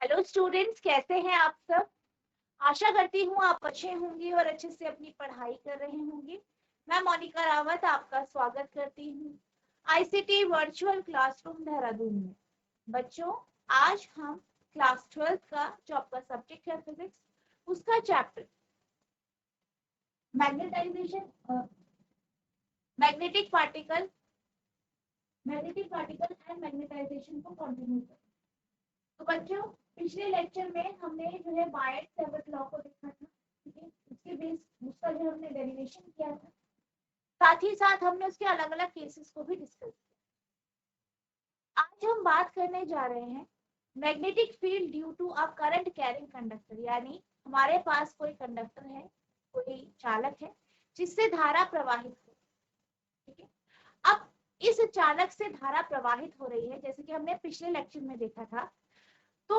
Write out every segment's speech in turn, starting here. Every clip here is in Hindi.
हेलो स्टूडेंट्स, कैसे हैं आप सब। आशा करती हूँ आप अच्छे होंगे और अच्छे से अपनी पढ़ाई कर रहे होंगे। मैं मोनिका रावत आपका स्वागत करती हूँ आईसीटी वर्चुअल क्लासरूम देहरादून में। बच्चों, आज हम क्लास 12 का जो आपका सब्जेक्ट है फिजिक्स, उसका chapter magnetization magnetic particle and magnetization को कंटिन्यू करें। तो बच्चों, पिछले लेक्चर में हमने जो है बायट-सेवर्ट लॉ को देखा था, ठीक है। उसके बेस उसका जो हमने डेरिवेशन किया था, साथ ही साथ हमने उसके अलग अलग केसेस को भी डिस्कस किया। आज हम बात करने जा रहे हैं magnetic field due to a current carrying conductor, यानी हमारे पास कोई कंडक्टर है, कोई चालक है जिससे धारा प्रवाहित हो, ठीक है। अब इस चालक से धारा प्रवाहित हो रही है, जैसे कि हमने पिछले लेक्चर में देखा था। तो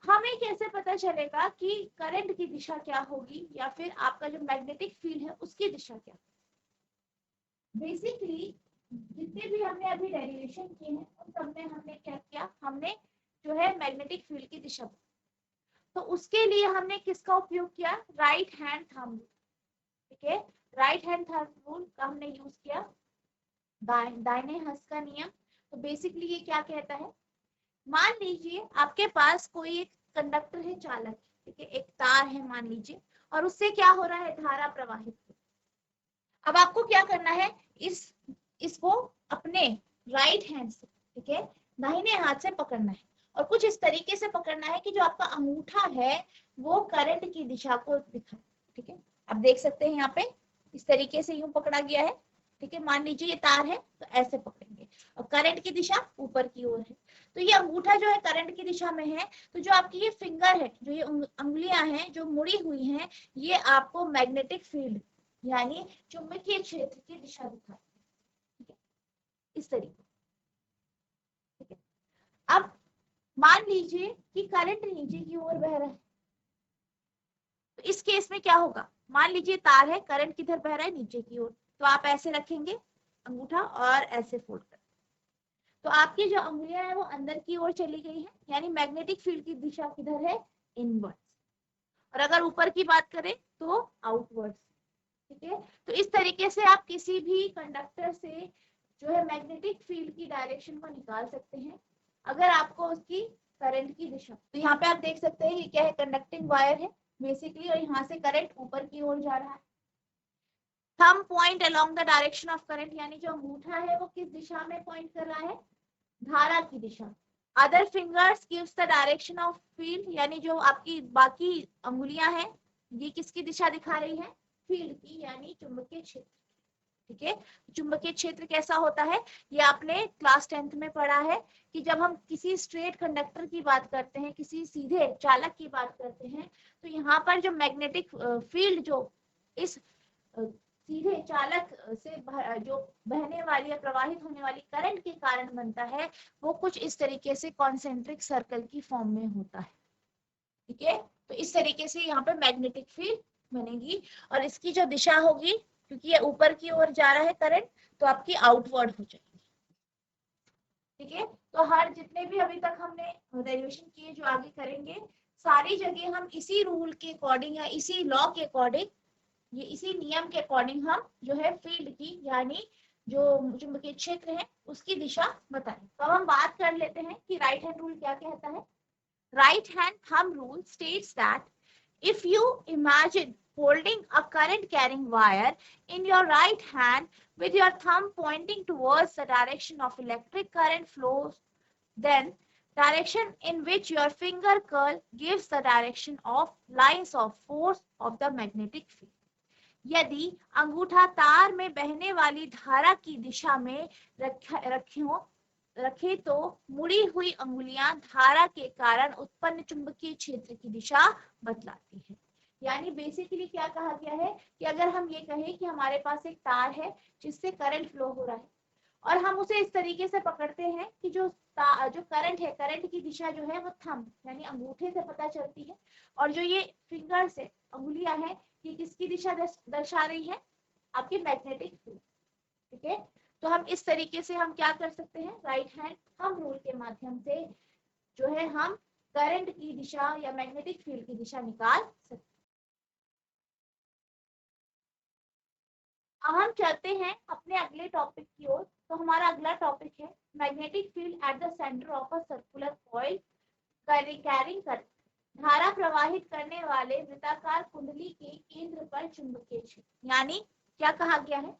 हमें कैसे पता चलेगा कि करंट की दिशा क्या होगी या फिर आपका जो मैग्नेटिक फील्ड है उसकी दिशा क्या। बेसिकली जितने भी हमने अभी डेरिवेशन किए हैं उन सब में हमने क्या किया, हमने जो है मैग्नेटिक फील्ड की दिशा। तो उसके लिए हमने किसका उपयोग किया, राइट हैंड थंब रूल, ठीक है। राइट हैंड थंब रूल का हमने यूज किया, दाहिने हस्त का नियम। तो बेसिकली ये क्या कहता है, मान लीजिए आपके पास कोई एक कंडक्टर है, चालक, ठीक है, एक तार है मान लीजिए, और उससे क्या हो रहा है, धारा प्रवाहित। अब आपको क्या करना है, इसको अपने राइट हैंड से, ठीक है, दाहिने हाथ से पकड़ना है और कुछ इस तरीके से पकड़ना है कि जो आपका अंगूठा है वो करंट की दिशा को दिखाए, ठीक है। आप देख सकते हैं यहाँ पे इस तरीके से यूं पकड़ा गया है, ठीक है। मान लीजिए ये तार है तो ऐसे पकड़ेंगे और करंट की दिशा ऊपर की ओर है। तो ये अंगूठा जो है करंट की दिशा में है, तो जो आपकी ये फिंगर है, जो ये उंगलियां हैं जो मुड़ी हुई हैं, ये आपको मैग्नेटिक फील्ड यानी चुंबकीय क्षेत्र की दिशा दिखाती है, ठीक है, इस तरीके, ठीक है। अब मान लीजिए कि करंट नीचे की ओर बह रहा है, तो इस केस में क्या होगा, मान लीजिए तार है, करंट किधर बह रहा है, नीचे की ओर, तो आप ऐसे रखेंगे अंगूठा और ऐसे फोल्ड कर, तो आपकी जो उंगलियां है वो अंदर की ओर चली गई है, यानी मैग्नेटिक फील्ड की दिशा किधर है, इनवर्ड्स। और अगर ऊपर की बात करें तो आउटवर्ड्स, ठीक है। तो इस तरीके से आप किसी भी कंडक्टर से जो है मैग्नेटिक फील्ड की डायरेक्शन को निकाल सकते हैं अगर आपको उसकी करंट की दिशा। तो यहाँ पे आप देख सकते हैं ये क्या है, कंडक्टिंग वायर है बेसिकली, और यहाँ से करंट ऊपर की ओर जा रहा है। Thumb point along the direction of current, यानी जो अंगूठा है वो किस दिशा में पॉइंट कर रहा है, धारा की दिशा। Other fingers gives the direction of field, यानी जो आपकी बाकी अंगुलियां हैं ये किसकी दिशा दिखा रही है, फील्ड की, यानी चुंबकीय क्षेत्र, ठीक है। चुंबकीय क्षेत्र कैसा होता है, ये आपने क्लास 10th में पढ़ा है कि जब हम किसी स्ट्रेट कंडक्टर की बात करते हैं, किसी सीधे चालक की बात करते हैं, तो यहाँ पर जो मैग्नेटिक फील्ड जो इस सीधे चालक से जो बहने वाली या प्रवाहित होने वाली करंट के कारण बनता है, वो कुछ इस तरीके से कॉन्सेंट्रिक सर्कल की फॉर्म में होता है, ठीक है। तो इस तरीके से यहाँ पे मैग्नेटिक फील्ड बनेगी और इसकी जो दिशा होगी, क्योंकि ये ऊपर की ओर जा रहा है करंट, तो आपकी आउटवर्ड हो जाएगी, ठीक है। तो हर जितने भी अभी तक हमने डेरिवेशन किए, जो आगे करेंगे, सारी जगह हम इसी रूल के अकॉर्डिंग या इसी लॉ के अकॉर्डिंग, ये इसी नियम के अकॉर्डिंग हम जो है फील्ड की यानी जो चुंबकीय क्षेत्र है उसकी दिशा बताएं। तो अब हम बात कर लेते हैं कि राइट हैंड रूल क्या कहता है। Right hand thumb rule states that if you imagine holding a current carrying wire in your right hand with your thumb pointing towards the direction of electric current flows, then direction in which your finger curl gives the direction of lines of force of the magnetic field. यदि अंगूठा तार में बहने वाली धारा की दिशा में रखे तो मुड़ी हुई अंगुलियां धारा के कारण उत्पन्न चुंबकीय क्षेत्र की दिशा बतलाती है। यानी बेसिकली क्या कहा गया है कि अगर हम ये कहें कि हमारे पास एक तार है जिससे करंट फ्लो हो रहा है और हम उसे इस तरीके से पकड़ते हैं कि जो करंट है, करंट की दिशा जो है वो थंब यानी अंगूठे से पता चलती है, और जो ये फिंगर्स है, अंगुलियां हैं, ये किसकी दिशा दर्शा रही है, आपकी मैग्नेटिक फील्ड, ठीक है। तो हम इस तरीके से हम क्या कर सकते हैं, राइट हैंड थंब रूल के माध्यम से जो है हम करंट की दिशा या मैग्नेटिक फील्ड की दिशा निकाल सकते हैं। अब हम चलते हैं अपने अगले टॉपिक की ओर। तो हमारा अगला टॉपिक है magnetic field at the centre of a circular coil carrying current. धारा प्रवाहित करने वाले वृत्ताकार कुंडली के केंद्र पर चुंबकीय क्षेत्र। यानी क्या कहा गया है,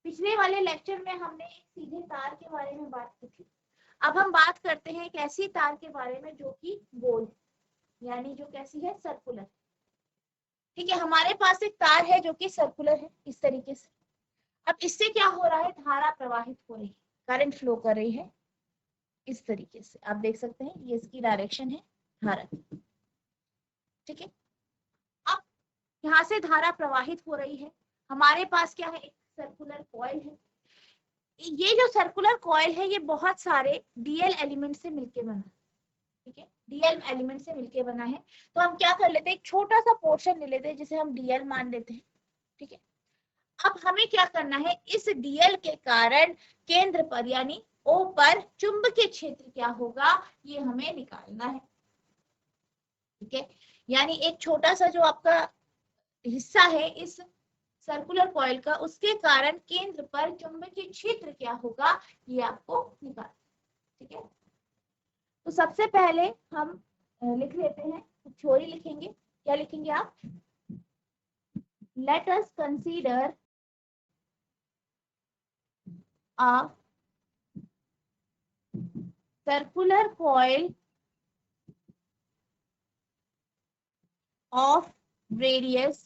पिछले वाले लेक्चर में हमने एक सीधे तार के बारे में बात की थी। अब हम बात करते हैं एक ऐसी तार के बारे में जो कि गोल, यानी जो कैसी है, सर्कुलर। ठीक है, हमारे पास एक तार है जो कि सर्कुलर है इस तरीके से। अब इससे क्या हो रहा है, धारा प्रवाहित हो रही है, करंट फ्लो कर रही है इस तरीके से। आप देख सकते हैं ये इसकी डायरेक्शन है धारा की। ठीक है, अब यहाँ से धारा प्रवाहित हो रही है, हमारे पास क्या है, एक सर्कुलर कॉइल है। ये जो सर्कुलर कॉइल है ये बहुत सारे डीएल एलिमेंट से मिलके बना है। ठीक है, डीएल एलिमेंट से मिलके बना है। तो हम क्या कर लेते हैं, एक छोटा सा पोर्शन ले लेते हैं जिसे हम डीएल मान लेते हैं। ठीक है, अब हमें क्या करना है, इस डीएल के कारण केंद्र पर यानी ओ पर चुंबकीय क्षेत्र क्या होगा, ये हमें निकालना है। ठीक है, यानी एक छोटा सा जो आपका हिस्सा है इस सर्कुलर कॉइल का, उसके कारण केंद्र पर चुंबकीय क्षेत्र क्या होगा, ये आपको निकालना। ठीक है, तो सबसे पहले हम लिख लेते हैं, थ्योरी लिखेंगे। क्या लिखेंगे आप, let us consider a circular coil of radius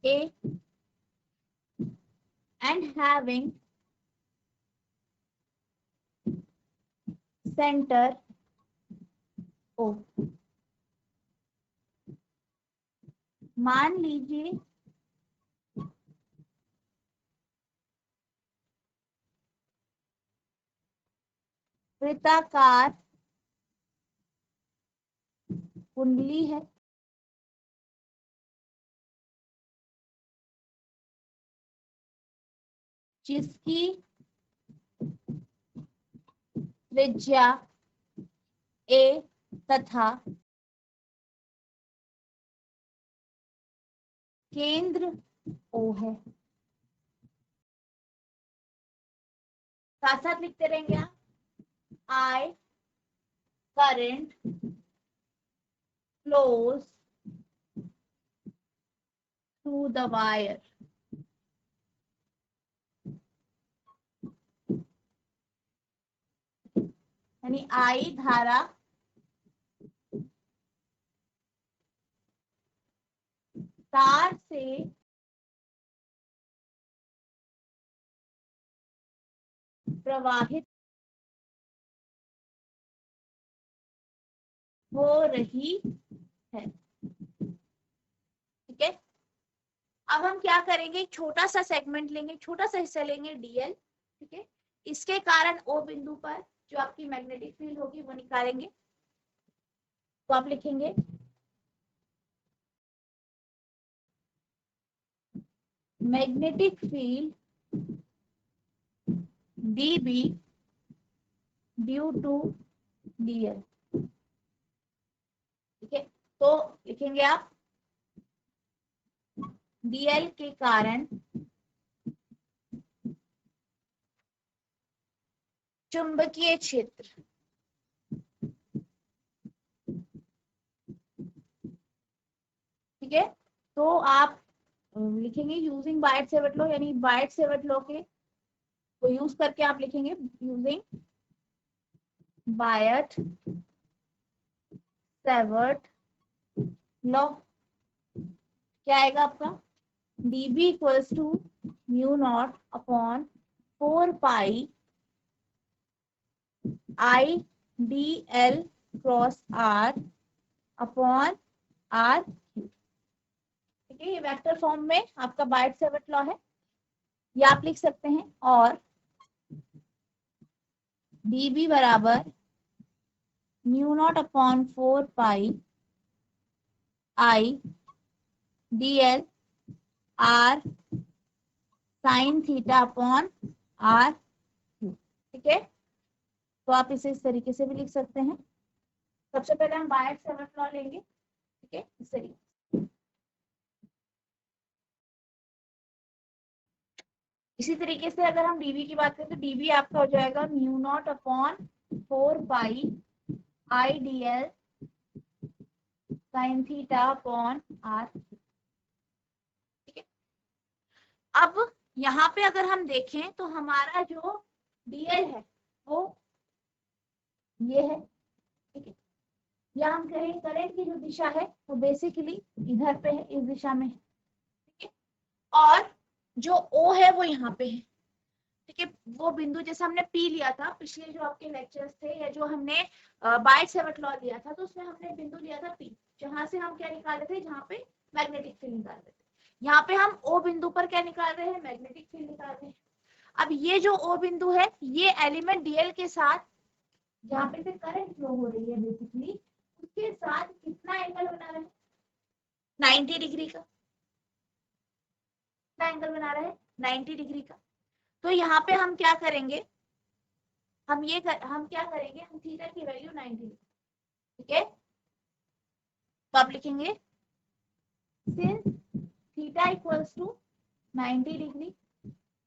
a and having center O। मान लीजिए वृत्ताकार कुंडली है जिसकी त्रिज्या a तथा केंद्र O है। साथ साथ लिखते रहेंगे आप, I current flows through the wire। यानी I धारा तार से प्रवाहित हो रही है। ठीक है, अब हम क्या करेंगे, छोटा सा सेगमेंट लेंगे, छोटा सा हिस्सा लेंगे डीएल। ठीक है, इसके कारण ओ बिंदु पर जो आपकी मैग्नेटिक फील्ड होगी वो निकालेंगे। तो आप लिखेंगे magnetic field dB due to dl. ठीक है, तो लिखेंगे आप डीएल के कारण चुंबकीय क्षेत्र। ठीक है, तो आप लिखेंगे यूजिंग बायट-सेवर्ट लॉ, यानी बायट-सेवर्ट लॉ के को यूज करके आप लिखेंगे यूजिंग बायट-सेवर्ट लॉ। क्या आएगा आपका, dB equals to mu naught upon 4 pi I dl cross r upon r। ठीक है, ये वेक्टर फॉर्म में आपका बायट-सेवर्ट लॉ है, ये आप लिख सकते हैं। और dB बराबर mu naught upon 4 pi I dl r sign theta upon r। ठीक है, तो आप इसे इस तरीके से भी लिख सकते हैं। सबसे पहले हम बायट-सैवर्ट लॉ लेंगे, ठीक है, इस तरीके। इसी तरीके से अगर हम डीवी की बात करें तो डीवी आपका हो जाएगा mu naught upon 4 pi I D L sine theta upon are, ठीक है। अब यहाँ पे अगर हम देखें तो हमारा जो डीएल है वो ये है, ठीक है। या हम कहें करंट की जो दिशा है वो बेसिकली इधर पे है, इस दिशा में है, ठीक है। और जो ओ है वो यहाँ पे है, ठीक है। वो बिंदु जैसे हमने पी लिया था पिछले जो आपके लेक्चर्स थे या जो हमने बायट-सैवर्ट लॉ लिया था, तो उसमें हमने बिंदु लिया था पी, जहां से हम क्या निकाल रहे थे, जहाँ पे मैग्नेटिक फील्ड निकाल रहे थे। यहाँ पे हम ओ बिंदु पर क्या निकाल रहे हैं, मैग्नेटिक फील्ड निकाल रहे हैं। अब ये जो ओ बिंदु है ये एलिमेंट डीएल के साथ जहाँ पे से करंट फ्लो हो रही है बेसिकली उसके साथ कितना एंगल बना रहा है, 90 डिग्री का। कितना एंगल बना रहा है, 90 डिग्री का। तो यहाँ पे हम क्या करेंगे, हम क्या करेंगे, हम थीटा की वैल्यू 90, ठीक है। तो आप लिखेंगे since theta equals to 90 degree,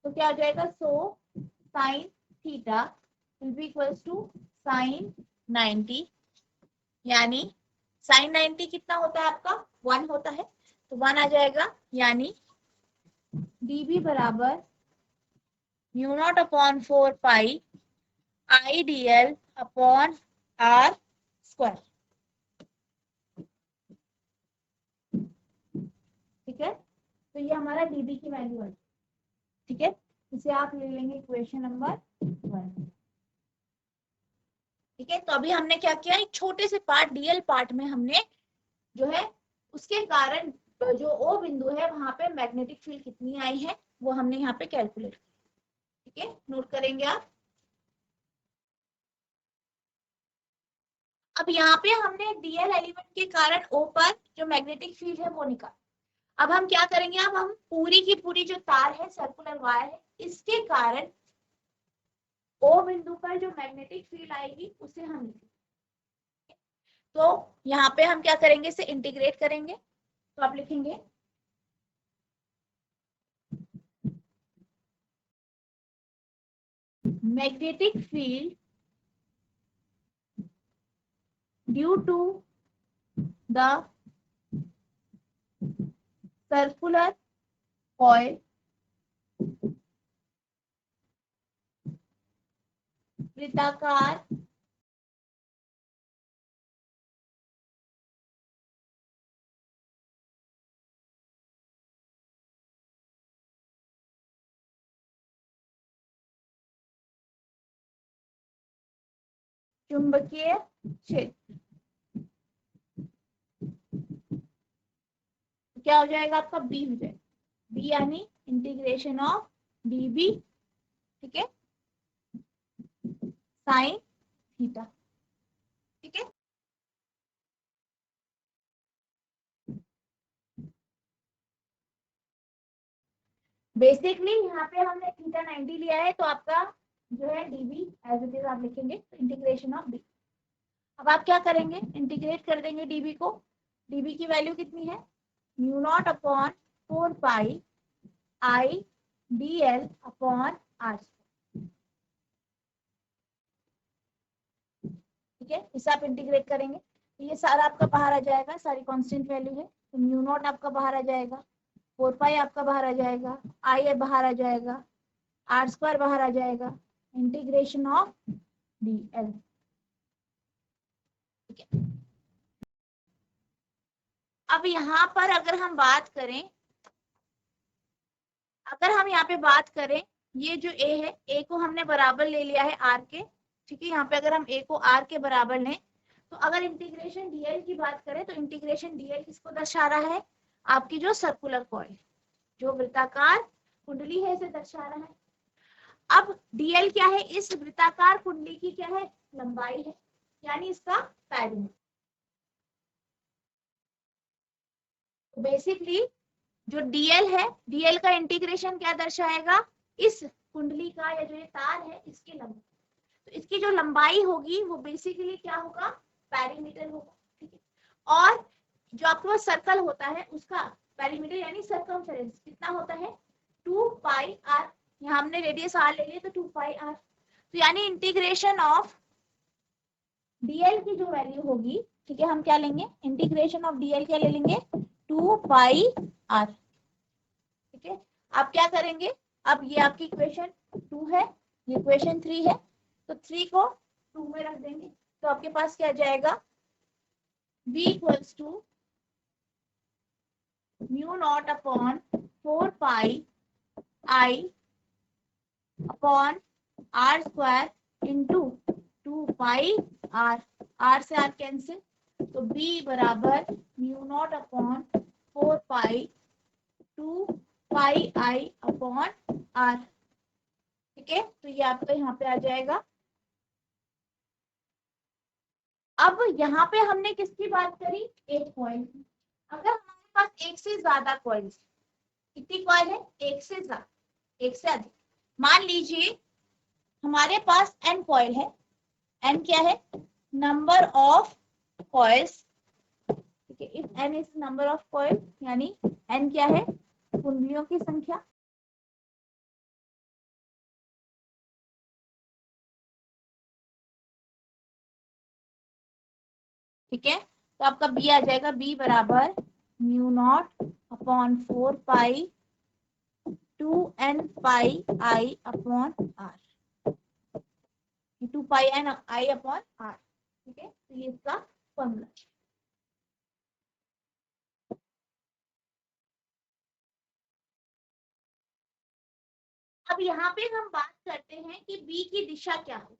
तो क्या हो जाएगा, so sine theta will be equals to sine 90, यानी साइन 90 कितना होता है आपका, 1 होता है, तो 1 आ जाएगा, यानी dB बराबर mu naught upon 4 pi I D l upon r square, ठीक है। तो ये हमारा dB की वैल्यू है, ठीक है। इसे आप ले लेंगे इक्वेशन नंबर 1, ठीक है। तो अभी हमने क्या किया, एक छोटे से पार्ट डीएल पार्ट में हमने जो है उसके कारण जो ओ बिंदु है वहां पे मैग्नेटिक फील्ड कितनी आई है वो हमने यहाँ पे कैलकुलेट किया, ठीक है। नोट करेंगे आप। अब यहाँ पे हमने डीएल एलिमेंट के कारण ओ पर जो मैग्नेटिक फील्ड है वो निकाला। अब हम क्या करेंगे, अब हम पूरी की पूरी जो तार है, सर्कुलर वायर है, इसके कारण ओ बिंदु पर जो मैग्नेटिक फील्ड आएगी उसे हम लिखेंगे। तो यहाँ पे हम क्या करेंगे, इसे इंटीग्रेट करेंगे। तो आप लिखेंगे magnetic field due to the circular coil वृत्ताकार चुंबकीय क्षेत्र, क्या हो जाएगा आपका, बी हो जाएगा, बी यानी इंटीग्रेशन ऑफ डीबी, ठीक है, साइन थीटा, ठीक है। बेसिकली यहाँ पे हमने थीटा 90 लिया है, तो आपका जो है डीबी एज इट इज आप लिखेंगे इंटीग्रेशन ऑफ बी। अब आप क्या करेंगे, इंटीग्रेट कर देंगे डीबी को। डीबी की वैल्यू कितनी है, mu naught upon 4 pi I D l upon are, ठीक है। इसे आप इंटीग्रेट करेंगे तो ये सारा आपका बाहर आ जाएगा, सारी कांस्टेंट वैल्यू है, तो म्यू नॉट आपका बाहर आ जाएगा, 4 पाई आपका बाहर आ जाएगा, आई बाहर आ जाएगा, आर स्क्वायर बाहर आ जाएगा, इंटीग्रेशन ऑफ डी एल, ठीक है। अब यहाँ पर अगर हम बात करें, अगर हम यहाँ पे बात करें, ये जो ए है, ए को हमने बराबर ले लिया है आर के, ठीक है। यहाँ पे अगर हम ए को आर के बराबर लें तो अगर इंटीग्रेशन डीएल की बात करें तो इंटीग्रेशन डीएल किसको दर्शा रहा है, आपकी जो सर्कुलर कॉइल, जो वृत्ताकार कुंडली है, इसे दर्शा रहा है। अब डीएल क्या है, इस वृत्ताकार कुंडली की क्या है, लंबाई है, यानी इसका पेरिमीटर। बेसिकली जो डीएल है, डीएल का इंटीग्रेशन क्या दर्शाएगा, इस कुंडली का या जो ये तार है इसकी लंबाई। तो इसकी जो लंबाई होगी वो बेसिकली क्या होगा, पेरीमीटर होगा, ठीक है। और जो आपके पास सर्कल होता है उसका पेरीमीटर यानी सर्कमफेरेंस कितना होता है, 2 पाई आर। यहाँ हमने रेडियस आर ले लिया तो 2 पाई आर। तो यानी इंटीग्रेशन ऑफ डीएल की जो वैल्यू होगी, ठीक है, हम क्या लेंगे, इंटीग्रेशन ऑफ डीएल क्या ले लेंगे, 2 पाई आर, ठीक है। आप क्या करेंगे, अब ये आपकी इक्वेशन 2 है, ये इक्वेशन 3 है, तो 3 को 2 में रख देंगे, तो आपके पास क्या जाएगा, v equals to mu naught upon 4 pi I upon r square into 2 pi r, r से आर कैंसिल, तो b बराबर mu naught upon 4 pi 2 pi I upon are, ठीक है। तो ये आपका यहाँ पे आ जाएगा। अब यहाँ पे हमने किसकी बात करी, एक कॉइल। अगर हमारे पास एक से ज्यादा कॉइल्स, कितनी कॉइल है, एक से ज्यादा, एक से अधिक, मान लीजिए हमारे पास n कॉइल है, n क्या है, नंबर ऑफ कॉइल्स, ठीक है। If n is number of coil यानी n क्या है, कुंडलियों की संख्या, ठीक है। तो आपका b आ जाएगा, b बराबर mu naught upon 4 pi 2n pi I upon r, 2 pi n I upon are, ठीक है। तो ये इसका फॉर्मूला। अब यहाँ पे हम बात करते हैं कि बी की दिशा क्या होगी,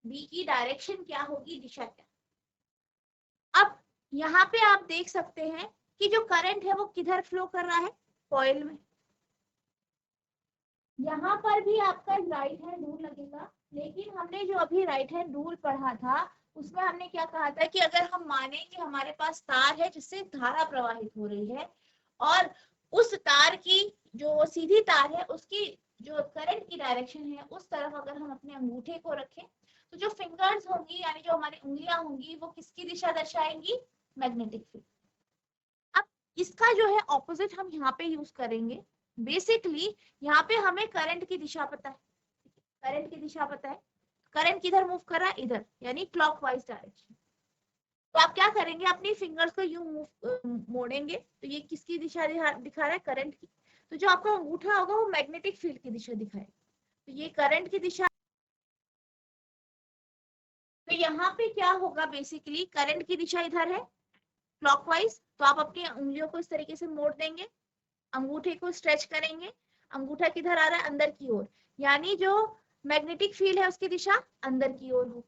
बी की डायरेक्शन क्या होगी, दिशा क्या। अब यहाँ पे आप देख सकते हैं कि जो करंट है वो किधर फ्लो कर रहा है, कॉइल में। यहाँ पर भी आपका राइट हैंड रूल लगेगा, लेकिन हमने जो अभी राइट हैंड रूल पढ़ा था उसमें हमने क्या कहा था कि अगर हम माने कि हमारे पास तार है जिससे धारा प्रवाहित हो रही है और उस तार की जो सीधी तार है उसकी जो करंट की डायरेक्शन है उस तरफ अगर हम अपने अंगूठे को रखें तो जो फिंगर्स होंगी यानी जो हमारी उंगलियां होंगी वो किसकी दिशा दर्शाएंगी, मैग्नेटिक फील्ड। अब इसका जो है ऑपोजिट हम यहाँ पे यूज करेंगे। बेसिकली यहाँ पे हमें करंट की दिशा पता है, करंट की दिशा पता है, करंट किधर मूव कर रहा है, इधर, यानी क्लॉकवाइज डायरेक्शन। तो आप क्या करेंगे, अपनी फिंगर्स को यूं मूव मोड़ेंगे, तो ये किसकी दिशा दिखा रहा है, करंट की। तो जो आपका अंगूठा होगा वो मैग्नेटिक फील्ड की दिशा दिखाएगा, तो ये करंट की दिशा। तो यहाँ पे क्या होगा, बेसिकली करंट की दिशा इधर है क्लॉकवाइज, तो आप अपनी उंगलियों को इस तरीके से मोड़ देंगे, अंगूठे को स्ट्रेच करेंगे, अंगूठा किधर आ रहा है, अंदर की ओर, यानी जो मैग्नेटिक फील्ड है उसकी दिशा अंदर की ओर हो।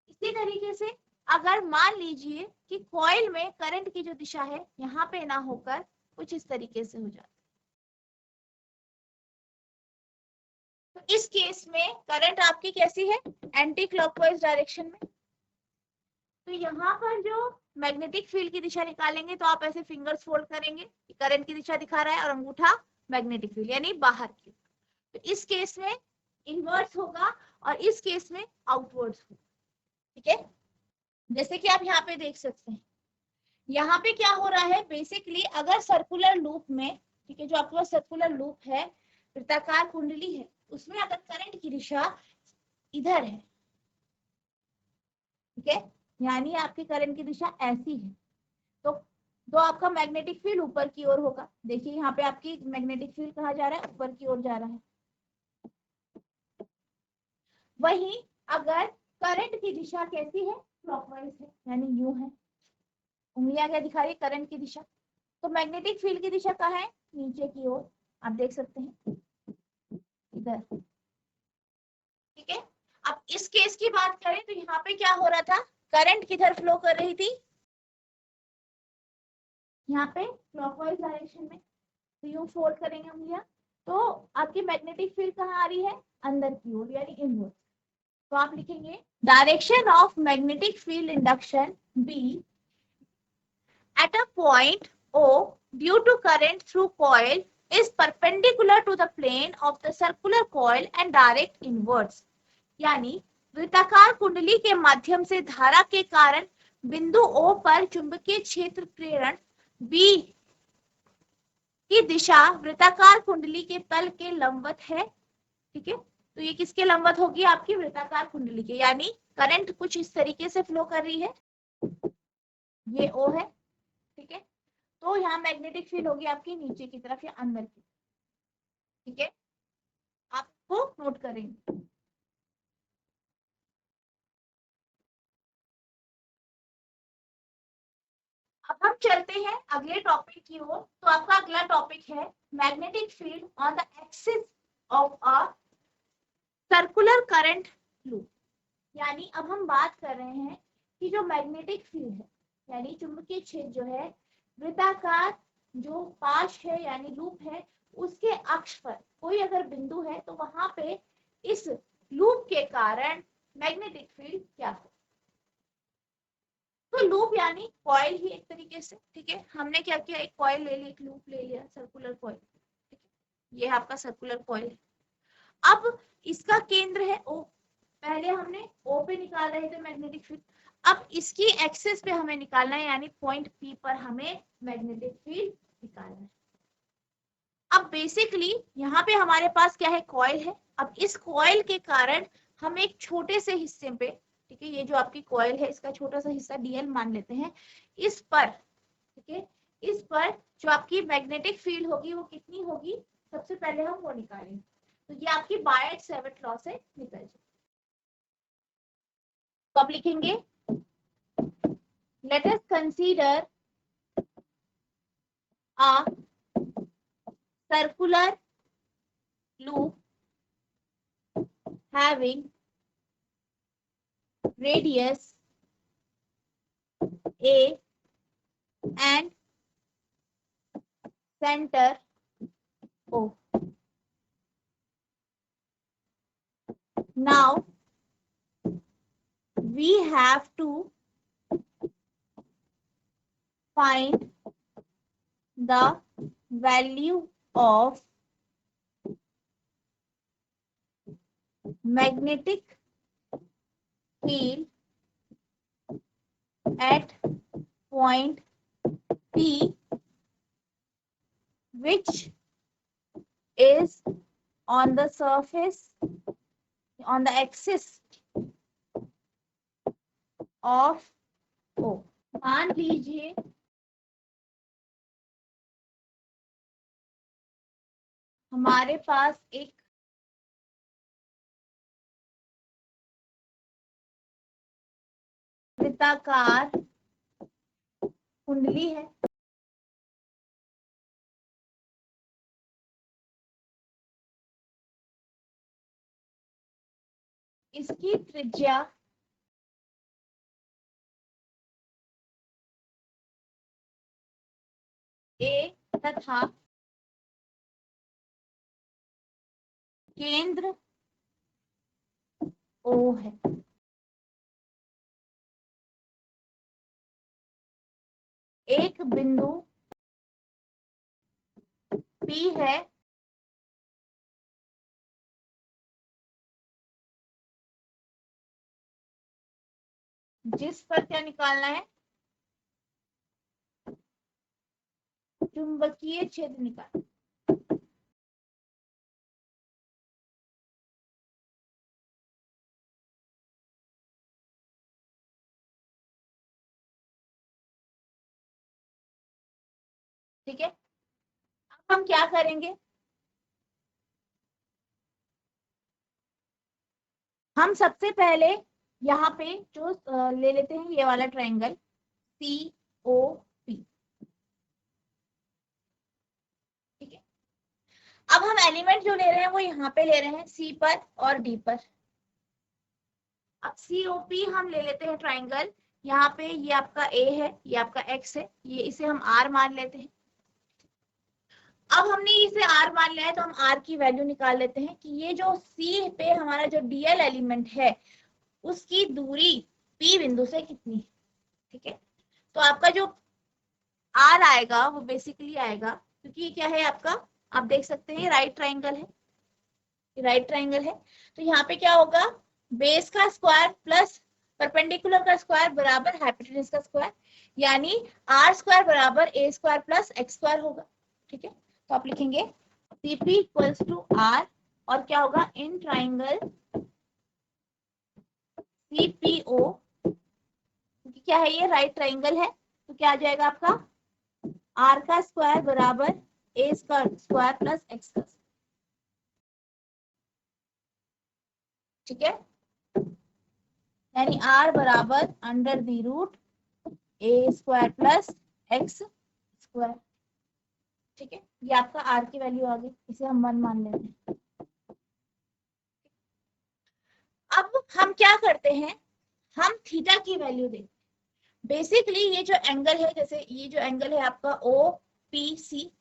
इसी तरीके से अगर मान लीजिए कि कॉइल में करंट की जो दिशा है यहाँ पे ना होकर कुछ इस तरीके से हो जाता है, तो इस केस में करंट आपकी कैसी है, एंटी क्लॉकवाइज डायरेक्शन में। तो यहाँ पर जो मैग्नेटिक फील्ड की दिशा निकालेंगे तो आप ऐसे फिंगर्स फोल्ड करेंगे, करंट की दिशा दिखा रहा है और अंगूठा मैग्नेटिक फील्ड यानी बाहर की। तो इस केस में इनवर्स होगा और इस केस में आउटवर्ड्स होगा, ठीक है। जैसे कि आप यहाँ पे देख सकते हैं, यहाँ पे क्या हो रहा है, बेसिकली अगर सर्कुलर लूप में, ठीक है, जो आपके पास सर्कुलर लूप है, वृत्ताकार कुंडली है, उसमें अगर करंट की दिशा इधर है, ठीक है, यानी आपकी करंट की दिशा ऐसी है, तो आपका मैग्नेटिक फील्ड ऊपर की ओर होगा। देखिए यहाँ पे आपकी मैग्नेटिक फील्ड कहाँ जा रहा है, ऊपर की ओर जा रहा है। वहीं अगर करंट की दिशा कैसी है, क्लॉकवाइज है, यानी यूं है, उंगलियां क्या दिखा रही है, करंट की दिशा, तो मैग्नेटिक फील्ड की दिशा कहाँ है, नीचे की ओर, आप देख सकते हैं इधर, ठीक है। अब इस केस की बात करें तो यहाँ पे क्या हो रहा था, करंट किधर फ्लो कर रही थी, यहाँ पे क्लॉकवाइज डायरेक्शन में, तो यूं फोल्ड करेंगे उंगलियां, तो आपकी मैग्नेटिक फील्ड कहाँ आ रही है, अंदर की ओर यानी इनवर्स। तो आप लिखेंगे direction of magnetic field induction B at a point O due to current through coil is perpendicular to the plane of the circular coil and direct inwards. यानी वृत्ताकार कुंडली के माध्यम से धारा के कारण बिंदु O पर चुंबकीय क्षेत्र प्रेरण B की दिशा वृत्ताकार कुंडली के तल के लंबवत है। ठीक है, तो ये किसके लंबवत होगी? आपकी वृत्ताकार कुंडली के, यानी करंट कुछ इस तरीके से फ्लो कर रही है, ये O है। ठीक है, तो यहाँ मैग्नेटिक फील्ड होगी आपकी नीचे की तरफ या अंदर की। ठीक है, आपको नोट करेंगे। अब हम चलते हैं अगले टॉपिक की ओर। तो आपका अगला टॉपिक है magnetic field on the axis of a circular current loop. यानी अब हम बात कर रहे हैं कि जो मैग्नेटिक फील्ड है, यानी चुंबकीय क्षेत्र जो है, वृत्ताकार जो पाश है यानी लूप है, उसके अक्ष पर कोई अगर बिंदु है तो वहां पे इस लूप के कारण मैग्नेटिक फील्ड क्या हो। तो लूप यानी कॉइल ही एक तरीके से। ठीक है, हमने क्या किया, एक कॉइल ले ली, एक लूप ले लिया, सर्कुलर कॉइल। ठीक है, ये आपका सर्कुलर कॉइल है। अब इसका केंद्र है O, पहले हमने O पे निकाल रहे थे मैग्नेटिक फील्ड, अब इसकी एक्सिस पे हमें निकालना है, यानी पॉइंट P पर हमें मैग्नेटिक फील्ड निकालना है। अब बेसिकली यहाँ पे हमारे पास क्या है, कॉइल है। अब इस कॉइल के कारण हम एक छोटे से हिस्से पे, ठीक है, ये जो आपकी कॉइल है इसका छोटा सा हिस्सा DL मान लेते हैं, इस पर, ठीक है, इस पर जो आपकी मैग्नेटिक फील्ड होगी वो कितनी होगी, सबसे पहले हम वो निकालेंगे। तो ये आपकी बायट-सैवर्ट लॉ से निकल जाए। तो आप लिखेंगे, let us consider a circular loop having radius A and center O. Now we have to find the value of magnetic field at point P, which is on the surface, on the axis of O. मान लीजिए हमारे पास एक वृत्ताकार कुंडली है, इसकी त्रिज्या A तथा केंद्र O है। एक बिंदु P है जिस पर क्या निकालना है, चुंबकीय क्षेत्र निकालना। ठीक है, अब हम क्या करेंगे, हम सबसे पहले यहाँ पे जो ले लेते हैं ये वाला ट्रायंगल COP। ठीक है, अब हम एलिमेंट जो ले रहे हैं वो यहाँ पे ले रहे हैं C पर और D पर। अब COP हम ले लेते हैं ट्रायंगल, यहाँ पे ये आपका A है, ये आपका X है, ये इसे हम R मान लेते हैं। अब हमने इसे R मान लिया है तो हम R की वैल्यू निकाल लेते हैं कि ये जो C पे हमारा जो DL एलिमेंट है उसकी दूरी P बिंदु से कितनी है। ठीक है, तो आपका जो R आएगा वो बेसिकली आएगा, क्योंकि ये क्या है आपका, आप देख सकते हैं राइट ट्रायंगल है, राइट ट्रायंगल है, तो यहाँ पे क्या होगा, बेस का स्क्वायर प्लस परपेंडिकुलर का स्क्वायर बराबर हाइपोटेन्यूज का स्क्वायर, यानी आर स्क्वायर बराबर ए स्क्वायर प्लस एक्स स्क्वायर होगा। ठीक है, तो आप लिखेंगे सीपी इक्वल्स टू आर, और क्या होगा इन ट्राइंगल सीपीओ, क्योंकि क्या है ये राइट ट्राइंगल है, तो क्या आ जाएगा आपका आर का स्क्वायर बराबर ए का स्क्वायर प्लस एक्स का। ठीक है, यानी आर बराबर under the root a square plus x square. ठीक है, ये आपका आर की वैल्यू आ गई, इसे हम 1 मान लेते हैं। अब हम क्या करते हैं, हम थीटा की वैल्यू देते हैं। बेसिकली ये जो एंगल है, जैसे ये जो एंगल है आपका ओ पी सी,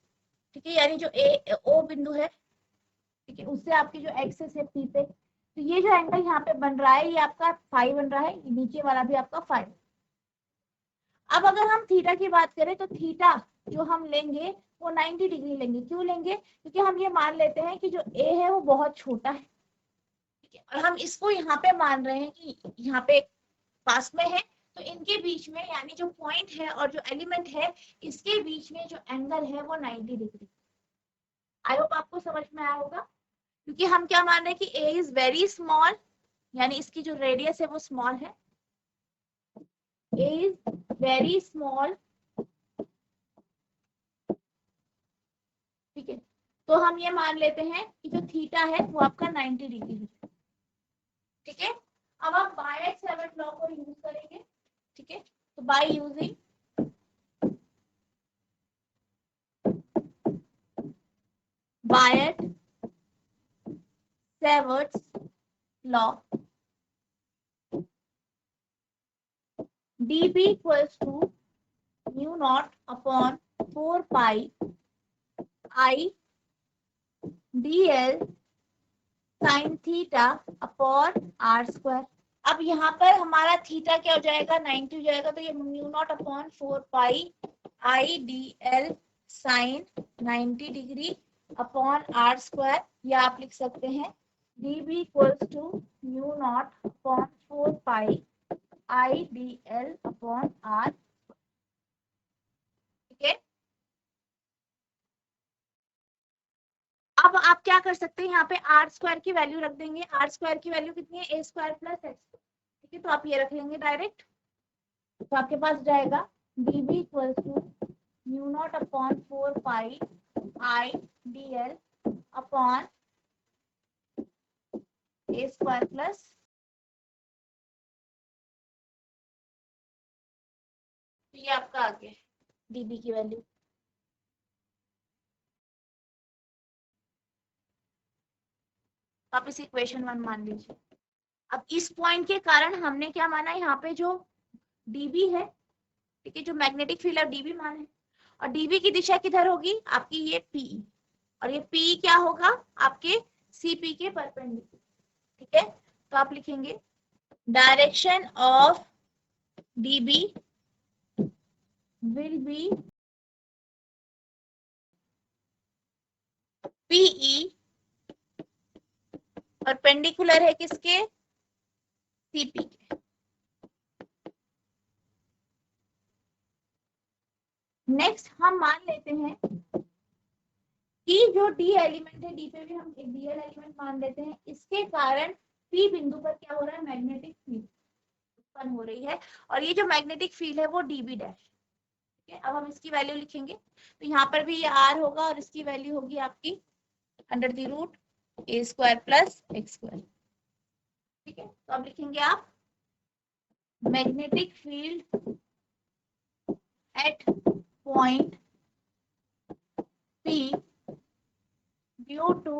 ठीक है, यानी जो ए ओ बिंदु है, ठीक है, उससे आपकी जो एक्सेस है पी पे, तो ये जो एंगल यहाँ पे बन रहा है ये आपका फाइव बन रहा है, नीचे वाला भी आपका फाइव। अब अगर हम थीटा की बात करें तो थीटा जो हम लेंगे वो 90 डिग्री लेंगे। क्यों लेंगे, क्योंकि हम ये मान लेते हैं कि जो ए है वो बहुत छोटा है, ठीक है, और हम इसको यहाँ पे मान रहे हैं कि यहाँ पे पास में है, तो इनके बीच में यानी जो पॉइंट है और जो एलिमेंट है इसके बीच में जो एंगल है वो 90 डिग्री। आई होप आपको समझ में आया होगा, क्योंकि हम क्या मान रहे हैं कि ए इज वेरी स्मॉल, यानी इसकी जो रेडियस है वो स्मॉल है, ए इज वेरी स्मॉल। ठीक है, तो हम ये मान लेते हैं कि जो थीटा है वो आपका 90 डिग्री है। ठीक है, अब आप बायट-सेवर्ट लॉ को यूज करेंगे। ठीक है, तो by using Biot Savart's law, dB equals to mu naught upon 4 pi I dl sin theta upon r square। अब यहाँ पर हमारा थीटा क्या हो जाएगा 90 हो जाएगा, तो ये mu naught upon 4 pi I D L sine 90 degree upon r square, या आप लिख सकते हैं d B equals to mu naught upon 4 pi I D l upon are. ठीक है, अब आप क्या कर सकते हैं, यहाँ पे आर स्क्वायर की वैल्यू रख देंगे। आर स्क्वायर की वैल्यू कितनी है, ए स्क्वायर प्लस एक्स। ठीक है, तो आप ये रख लेंगे डायरेक्ट, तो आपके पास जाएगा d B equal to mu naught upon 4 pi I D l upon a square plus, तो ये आपका आ गया डीबी की वैल्यू। आप इसे इक्वेशन 1 मान लीजिए। अब इस पॉइंट के कारण हमने क्या माना, यहाँ पे जो डीबी है, ठीक है, जो मैग्नेटिक फील्ड है डीबी माने, और डीबी की दिशा किधर होगी आपकी, ये पीई, और ये पी क्या होगा आपके सीपी के परपेंडिकुलर। ठीक है, तो आप लिखेंगे direction of dB will be PE, perpendicular है किसके, सीपी के। नेक्स्ट हम मान लेते हैं कि जो डी एलिमेंट है, डी पे भी हम एक डीएल एलिमेंट मान लेते हैं, इसके कारण पी बिंदु पर क्या हो रहा है, मैग्नेटिक फील्ड उत्पन्न हो रही है, और ये जो मैग्नेटिक फील्ड है वो डीबी डैश। ठीक है, अब हम इसकी वैल्यू लिखेंगे, तो यहाँ पर भी ये आर होगा और इसकी वैल्यू होगी आपकी under the root a square plus x square. ठीक है, तो अब लिखेंगे आप magnetic field at point P due to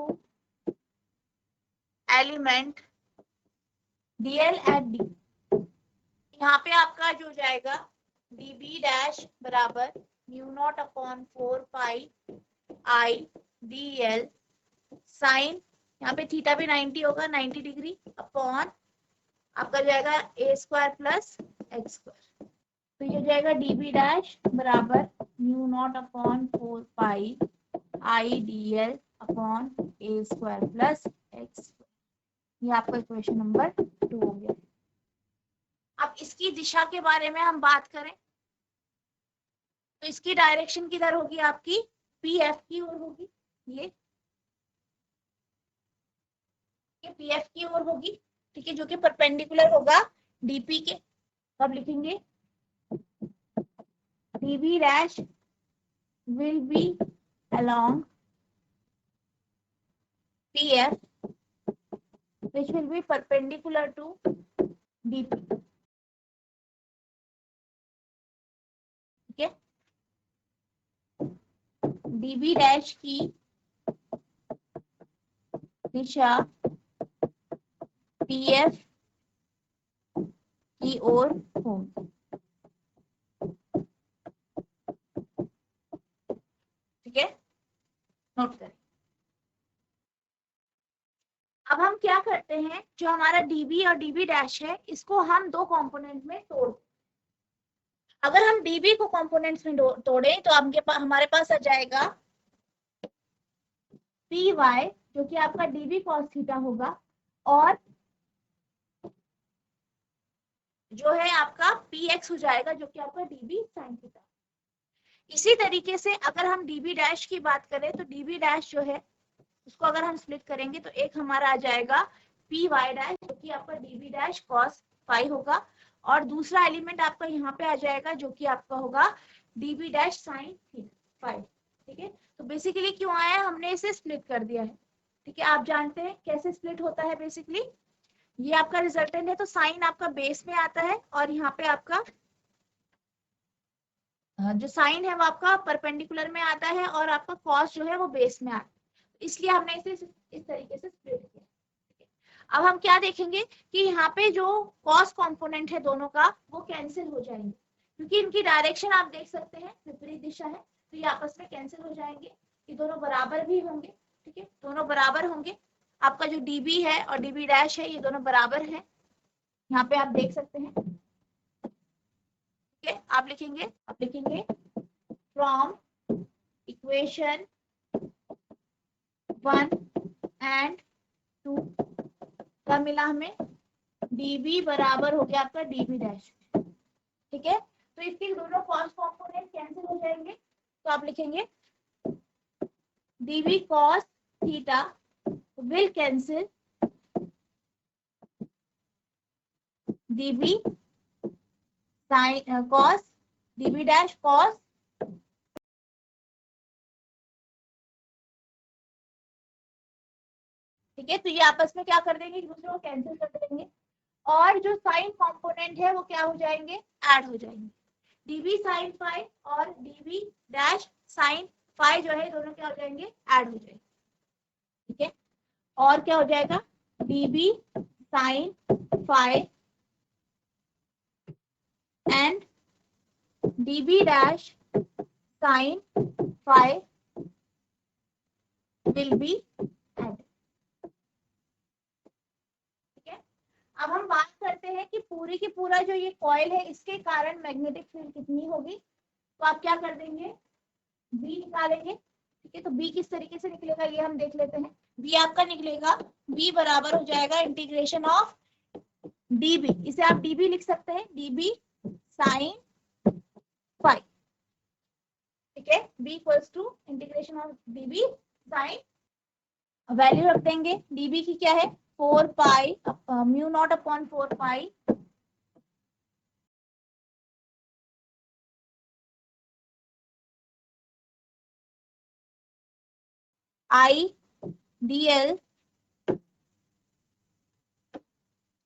element dl at d। यहाँ पे आपका जो जाएगा db डैश बराबर mu naught upon 4 pi I D L sine, यहाँ पे थीटा भी 90 होगा, 90 डिग्री अपॉन आपका जाएगा ए स्क्वायर प्लस एक्स स्क्वायर, तो ये जाएगा db डैश बराबर mu naught upon 4 pi I D l upon a square plus x. ये आपका इक्वेशन नंबर 2 हो गया। अब इसकी दिशा के बारे में हम बात करें तो इसकी डायरेक्शन किधर होगी आपकी, पी एफ की ओर होगी। ये पी एफ की ओर होगी, ठीक है, जो कि परपेंडिकुलर होगा डीपी के। तो अब लिखेंगे dB dash will be along PF which will be perpendicular to DP, ठीक है। DB डैश की दिशा PF की ओर होगी, ठीक है, नोट करें। अब हम क्या करते हैं, जो हमारा डीबी और डीबी डैश है इसको हम दो कंपोनेंट में तोड़, अगर हम डीबी को कंपोनेंट्स में तोड़ें तो हमारे पास आ जाएगा पी वाई जो कि आपका डीबी कॉस थीटा होगा, और जो है आपका पी एक्स हो जाएगा जो कि आपका डीबी साइन थीटा। इसी तरीके से अगर हम डीबी डैश की बात करें तो डीबी डैश जो है उसको अगर हम स्प्लिट करेंगे तो एक हमारा आ जाएगा पी वाई डैश जो कि आपका डीबी डैश कॉस फाई होगा, और दूसरा एलिमेंट आपका यहाँ पे आ जाएगा जो कि आपका होगा डीबी डैश साइन फाई, ठीक है। तो बेसिकली क्यों आया, हमने इसे स्प्लिट कर दिया है, ठीक है। आप जानते हैं कैसे स्प्लिट होता है, बेसिकली ये आपका रिजल्टेंट है तो साइन आपका बेस में आता है, और यहाँ पे आपका जो साइन है वो आपका परपेंडिकुलर में आता है, और आपका कॉस जो है वो बेस में आता है, इसलिए हमने इसे इस तरीके से स्प्लिट किया। अब हम क्या देखेंगे कि यहाँ पे जो कॉस कंपोनेंट है दोनों का वो कैंसिल हो जाएंगे, क्योंकि इनकी डायरेक्शन आप देख सकते हैं विपरीत दिशा है, तो ये आपस में कैंसिल हो जाएंगे, ये दोनों बराबर भी होंगे, ठीक है, दोनों बराबर होंगे। आपका जो डीबी है और डीबी डैश है ये दोनों बराबर है, यहाँ पे आप देख सकते हैं, ठीक है। आप लिखेंगे फ्रॉम इक्वेशन 1 एंड 2 क्या मिला हमें, dB बराबर हो गया आपका dB डैश, ठीक है। तो इसके दोनों कॉस कंपोनेंट कैंसिल हो जाएंगे, तो आप लिखेंगे dB cos theta will cancel dB sin cos dB dash cos, ठीक है। तो ये आपस में क्या कर देंगे, एक दूसरे को कैंसिल कर देंगे, और जो साइन कंपोनेंट है वो क्या हो जाएंगे, ऐड हो जाएंगे। dB sin फाई और dB डैश sin फाई जो है दोनों क्या हो जाएंगे, ऐड हो जाएंगे, ठीक है। और क्या हो जाएगा dB sin phi and dB dash sin phi will be added, ठीक है। अब हम बात करते हैं कि पूरी की पूरा जो ये कॉइल है इसके कारण मैग्नेटिक फील्ड कितनी होगी, तो आप क्या कर देंगे, बी निकालेंगे, ठीक है। तो बी किस तरीके से निकलेगा ये हम देख लेते हैं। बी आपका निकलेगा, बी बराबर हो जाएगा इंटीग्रेशन ऑफ डीबी, इसे आप डीबी लिख सकते हैं, डीबी साइन फाई, ठीक है। B equals to integration of dB sine, value रख देंगे डीबी की क्या है 4 pi mu naught upon 4 pi I D l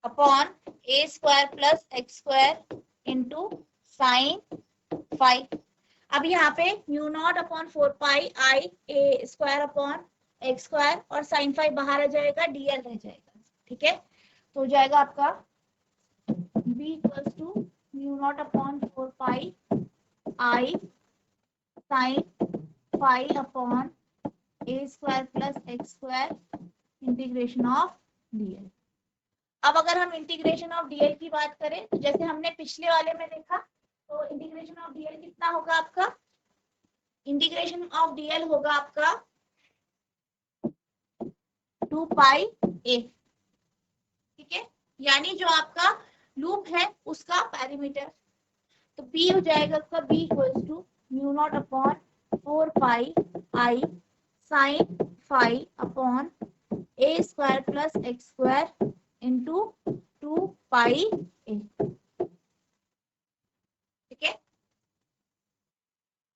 upon a square plus x square into sine phi. अब यहाँ पे mu naught upon 4 pi I a square upon x square और साइन फाइव बाहर आ जाएगा, डीएल रह जाएगा, ठीक है। तो हो जाएगा आपका b equals to mu naught upon 4 pi I sine phi upon a square plus x square integration of dl. अब अगर हम इंटीग्रेशन ऑफ डीएल की बात करें तो जैसे हमने पिछले वाले में देखा, तो इंटीग्रेशन ऑफ डीएल कितना होगा आपका, इंटीग्रेशन ऑफ डीएल होगा आपका 2 पाई ए, यानी जो आपका लूप है उसका पैरामीटर। तो बी हो जाएगा आपका B equals to mu naught upon 4 pi I sine phi upon a square plus x square into 2 pi a. ठीक है,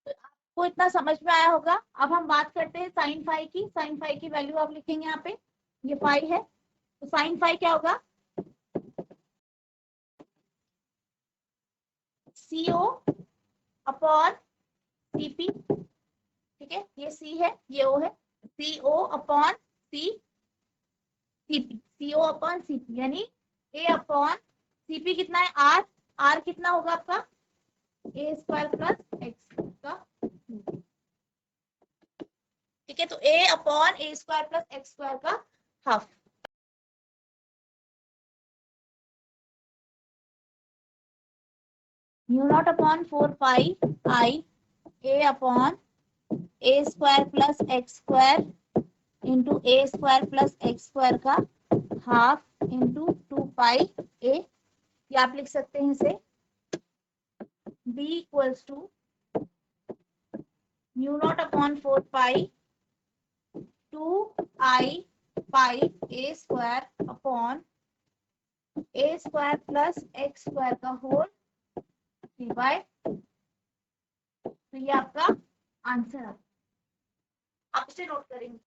तो आपको इतना समझ में आया होगा। अब हम बात करते हैं साइन फाई की। साइन फाई की वैल्यू आप लिखेंगे यहाँ पे, ये फाई है, तो साइन फाई क्या होगा, CO अपॉन CP। ठीक है, ये C है, ये O है, CO upon CP, CO upon CP यानी A अपॉन CP कितना है, R। R कितना होगा आपका A स्क्वायर प्लस एक्स का। ठीक है, तो A upon A square plus x square का half. Mu naught upon 4 pi I A upon A square plus x square into A square plus x square का हाफ इंटू 2 पाई A। या आप लिख सकते हैं इसे B equals to mu naught upon 4 pi 2 I pi A square upon A square plus x square का होल डिवाइड। तो ये आपका आंसर है, आप इसे नोट करेंगे।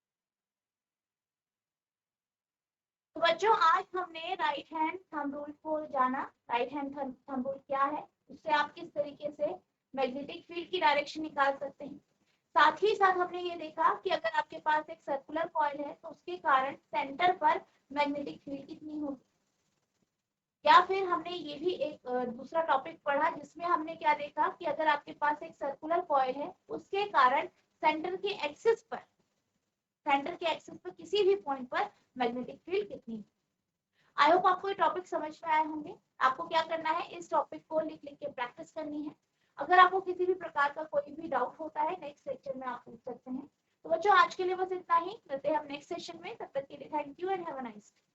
तो बच्चों आज हमने राइट हैंड थंब रूल को जाना। राइट हैंड थंब रूल क्या है, उससे आप किस तरीके से मैग्नेटिक फील्ड की डायरेक्शन निकाल सकते हैं। साथ ही साथ हमने ये देखा कि अगर आपके पास एक सर्कुलर कॉइल है तो उसके कारण सेंटर पर मैग्नेटिक फील्ड कितनी होगी। या फिर हमने ये भी एक दूसरा टॉपिक पढ़ा जिसमें हमने क्या देखा कि अगर आपके पास एक सर्कुलर कॉइल है उसके कारण सेंटर के एक्सिस पर किसी भी पॉइंट पर मैग्नेटिक फील्ड कितनी है। आई होप आपको ये टॉपिक समझ में आए होंगे। आपको क्या करना है, इस टॉपिक को लिख लिख के प्रैक्टिस करनी है। अगर आपको किसी भी प्रकार का कोई भी डाउट होता है नेक्स्ट सेक्शन में आप पूछ सकते हैं। तो बच्चों आज के लिए बस इतना ही, मिलते हैं हम नेक्स्ट सेशन में। तब तक के लिए thank you and have a nice day.